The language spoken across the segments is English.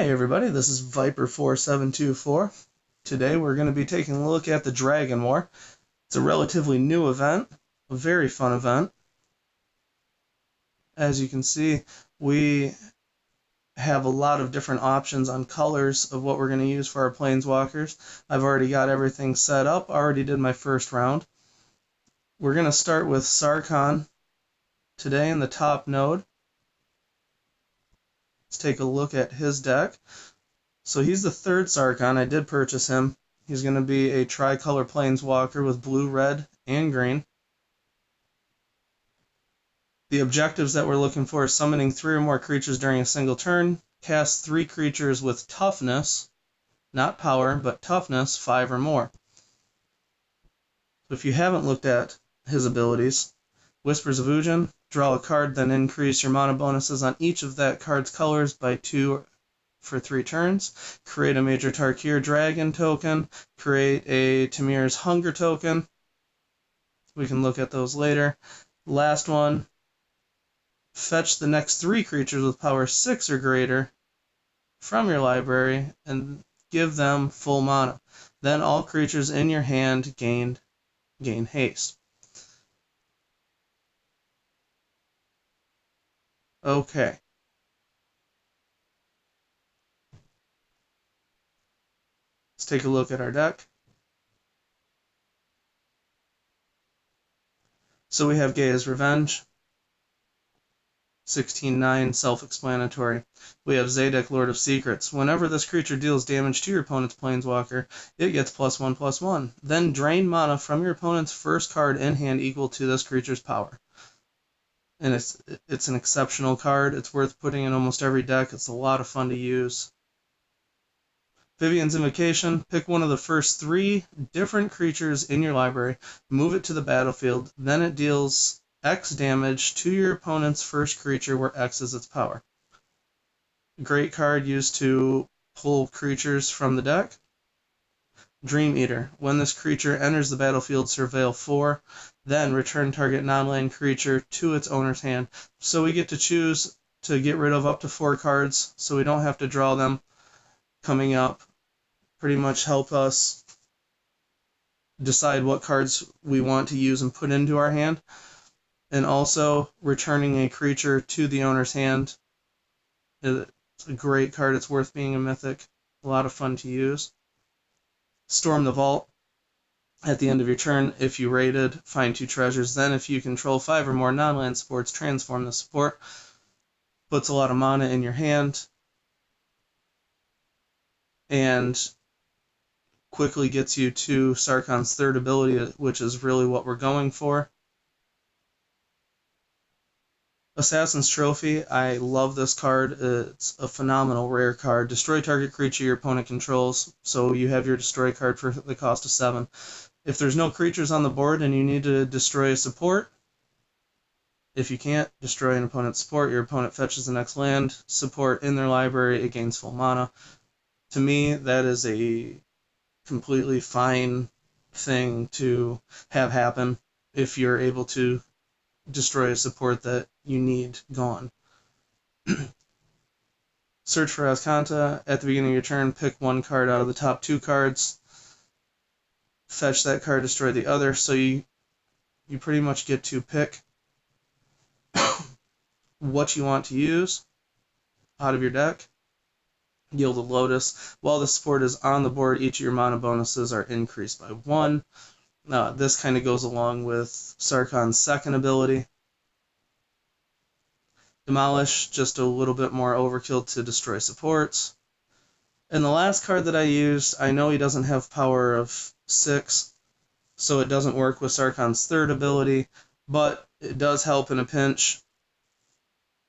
Hey everybody, this is Viper4724. Today we're going to be taking a look at the Dragon War. It's a relatively new event, a very fun event. As you can see, we have a lot of different options on colors of what we're going to use for our Planeswalkers. I've already got everything set up, already did my first round. We're going to start with Sarkhan today in the top node. Let's take a look at his deck. So he's the third Sarkhan. I did purchase him. He's going to be a tricolor planeswalker with blue, red, and green. The objectives that we're looking for are summoning 3 or more creatures during a single turn, cast 3 creatures with toughness, not power, but toughness, 5 or more. So if you haven't looked at his abilities, Whispers of Ujin, draw a card, then increase your mana bonuses on each of that card's colors by 2 for 3 turns. Create a Major Tarkir Dragon token. Create a Tamir's Hunger token. We can look at those later. Last one. Fetch the next 3 creatures with power 6 or greater from your library and give them full mana. Then all creatures in your hand gain haste. Okay. Let's take a look at our deck. So we have Gaia's Revenge, 16/9, self-explanatory. We have Zadek, Lord of Secrets. Whenever this creature deals damage to your opponent's Planeswalker, it gets +1/+1. Then drain mana from your opponent's first card in hand equal to this creature's power. And it's an exceptional card. It's worth putting in almost every deck. It's a lot of fun to use. Vivienne's Invocation, pick one of the first 3 different creatures in your library, move it to the battlefield, then it deals X damage to your opponent's first creature where X is its power. Great card used to pull creatures from the deck. Dream Eater, when this creature enters the battlefield, surveil 4, then return target non-land creature to its owner's hand. So we get to choose to get rid of up to 4 cards, so we don't have to draw them coming up. Pretty much help us decide what cards we want to use and put into our hand. And also returning a creature to the owner's hand. It's a great card. It's worth being a mythic. A lot of fun to use. Storm the Vault. At the end of your turn, if you raided, find 2 treasures. Then if you control 5 or more non-land supports, transform the support. Puts a lot of mana in your hand. And quickly gets you to Sarkhan's 3rd ability, which is really what we're going for. Assassin's Trophy, I love this card. It's a phenomenal rare card. Destroy target creature your opponent controls, so you have your destroy card for the cost of 7. If there's no creatures on the board and you need to destroy a support, if you can't destroy an opponent's support, your opponent fetches the next land support in their library, it gains full mana. To me, that is a completely fine thing to have happen if you're able to destroy a support that you need gone. Search for Azcanta. At the beginning of your turn, pick 1 card out of the top 2 cards. Fetch that card, destroy the other. So you pretty much get to pick what you want to use out of your deck. Gilded Lotus. While the support is on the board, each of your mana bonuses are increased by 1. This kind of goes along with Sarkhan's 2nd ability. Demolish, just a little bit more overkill to destroy supports. And the last card that I used, I know he doesn't have power of 6, so it doesn't work with Sarkhan's 3rd ability, but it does help in a pinch.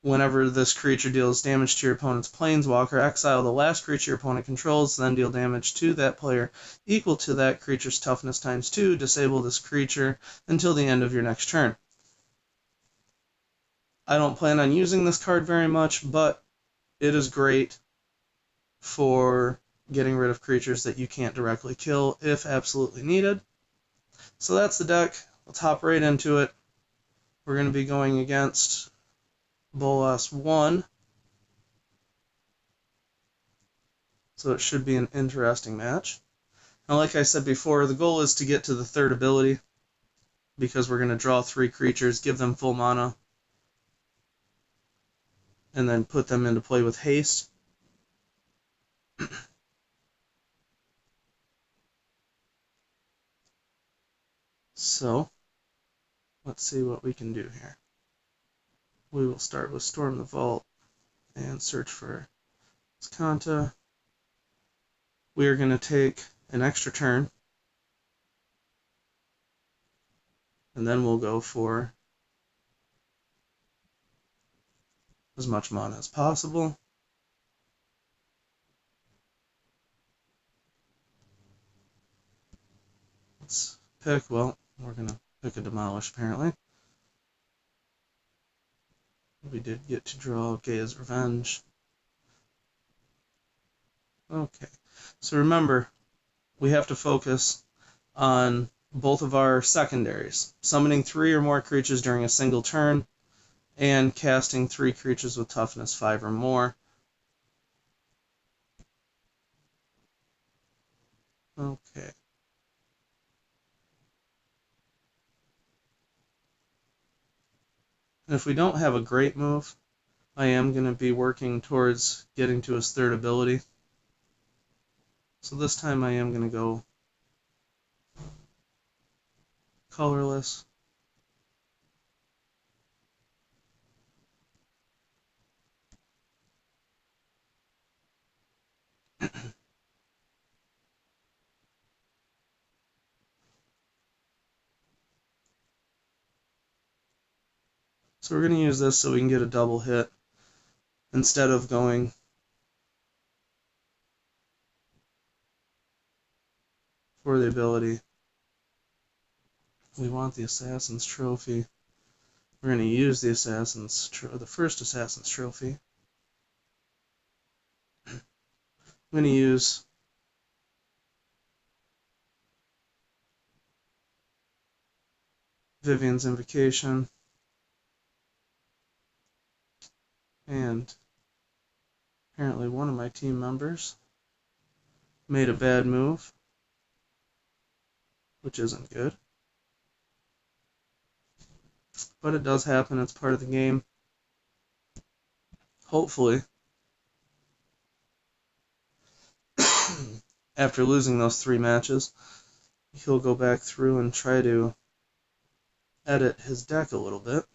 Whenever this creature deals damage to your opponent's Planeswalker, exile the last creature your opponent controls, then deal damage to that player equal to that creature's toughness times 2. Disable this creature until the end of your next turn. I don't plan on using this card very much, but it is great for getting rid of creatures that you can't directly kill if absolutely needed. So that's the deck. Let's hop right into it. We're going to be going against Bolas 1. So it should be an interesting match. Now, like I said before, the goal is to get to the third ability, because we're going to draw 3 creatures, give them full mana, and then put them into play with haste. So, let's see what we can do here. We will start with Storm the Vault and search for Skanta. We are going to take an extra turn, and then we'll go for as much mana as possible. Let's pick, well, we're going to pick a Demolish apparently. We did get to draw Gaia's Revenge. Okay, so remember, we have to focus on both of our secondaries. Summoning 3 or more creatures during a single turn, and casting 3 creatures with toughness 5 or more. Okay. And if we don't have a great move, I am going to be working towards getting to his third ability. So this time I am going to go colorless. So we're going to use this so we can get a double hit instead of going for the ability. We want the Assassin's Trophy. We're going to use the first Assassin's Trophy. I'm going to use Vivienne's Invocation. And apparently one of my team members made a bad move, which isn't good. But it does happen, it's part of the game. Hopefully, after losing those 3 matches, he'll go back through and try to edit his deck a little bit.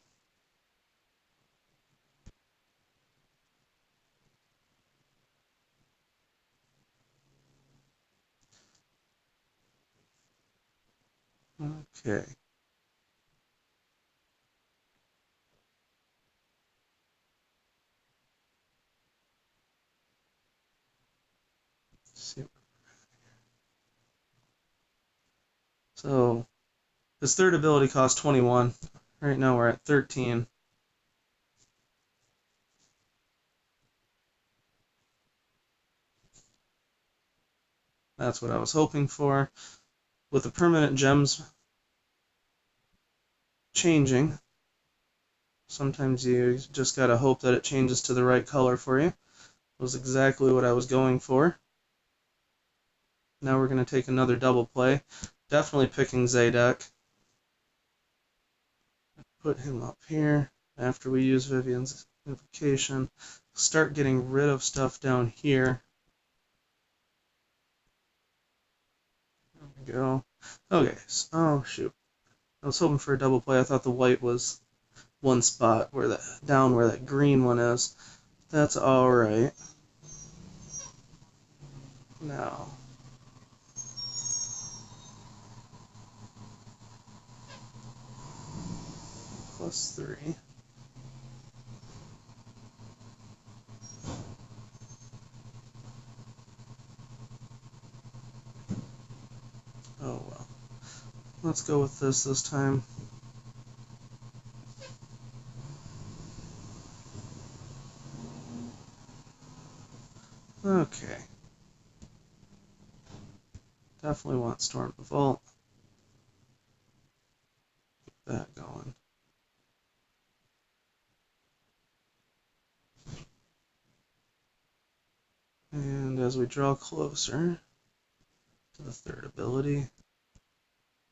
Okay. Let's see. So, his third ability costs 21. Right now we're at 13. That's what I was hoping for. With the permanent gems changing, sometimes you just gotta hope that it changes to the right color for you. Was exactly what I was going for. Now we're going to take another double play. Definitely picking Zadek. Put him up here after we use Vivienne's Invocation. Start getting rid of stuff down here. There we go. Okay, so, oh shoot. I was hoping for a double play. I thought the white was one spot where that green one is. That's alright. Now, +3. Oh well. Let's go with this time. Okay. Definitely want Storm the Vault. Get that going. And And as we draw closer to the third ability,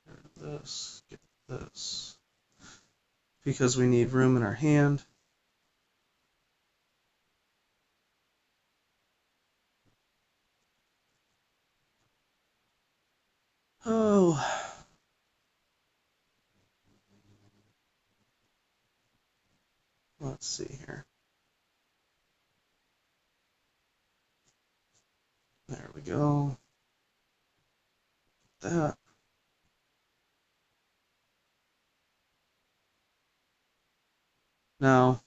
get this, get this, because we need room in our hand. Oh, let's see here. There we go. That. Now,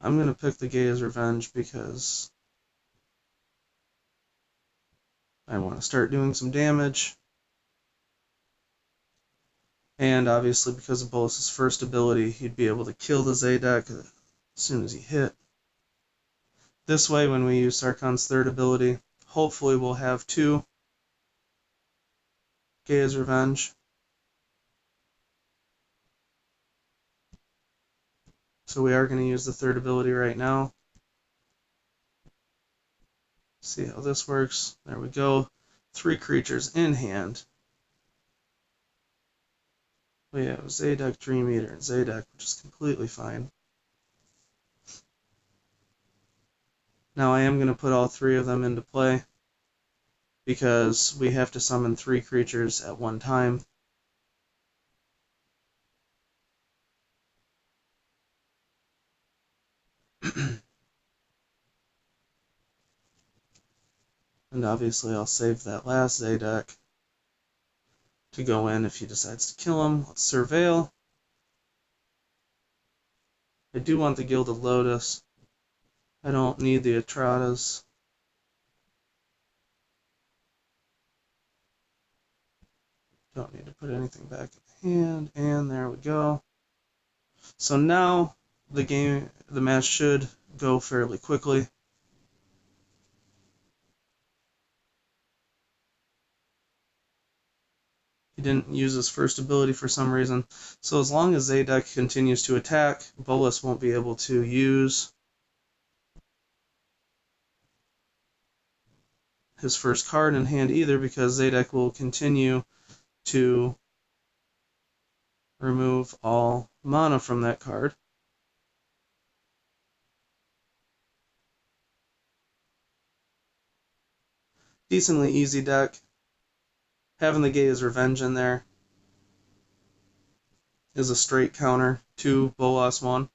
I'm going to pick the Gaia's Revenge because I want to start doing some damage. And obviously, because of Bolus's first ability, he'd be able to kill the Zadok as soon as he hit. This way, when we use Sarkhan's third ability, hopefully we'll have 2 Gaia's Revenge. So we are going to use the third ability right now. See how this works. There we go. 3 creatures in hand. We have Zadok, Dream Eater, and Zadok, which is completely fine. Now I am going to put all 3 of them into play because we have to summon 3 creatures at one time. And obviously I'll save that last Zadok to go in if he decides to kill him. Let's Surveil. I do want the Gilded Lotus. I don't need the Atratas. Don't need to put anything back in the hand, and there we go. So now the match should go fairly quickly. He didn't use his first ability for some reason. So as long as Zadok continues to attack, Bolus won't be able to use his first card in hand either, because Zadok will continue to remove all mana from that card. Decently easy deck. Having the Gaia's Revenge in there is a straight counter to Bolas 1.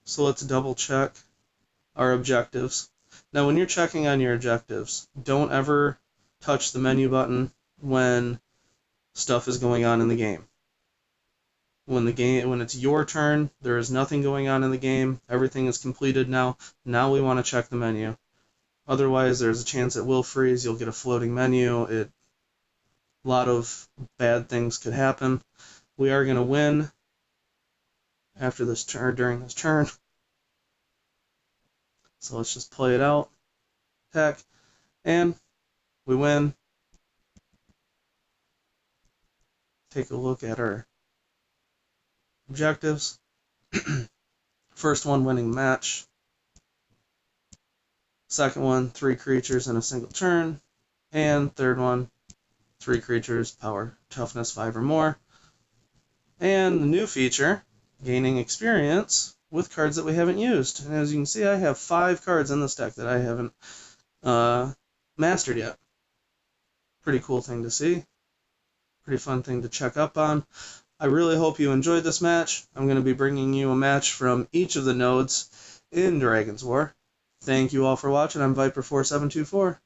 So let's double check our objectives. Now when you're checking on your objectives, don't ever touch the menu button when stuff is going on in the game. When it's your turn, there is nothing going on in the game. Everything is completed now. Now we want to check the menu. Otherwise, there's a chance it will freeze. You'll get a floating menu. A lot of bad things could happen. We are going to win after this turn, during this turn. So let's just play it out. Attack. And we win. Take a look at our objectives. First one, winning match. Second one, 3 creatures in a single turn. And third one, 3 creatures, power, toughness 5 or more. And the new feature, gaining experience with cards that we haven't used. And as you can see, I have 5 cards in this deck that I haven't mastered yet. Pretty cool thing to see. Pretty fun thing to check up on. I really hope you enjoyed this match. I'm going to be bringing you a match from each of the nodes in Dragon's War. Thank you all for watching. I'm Viper4724.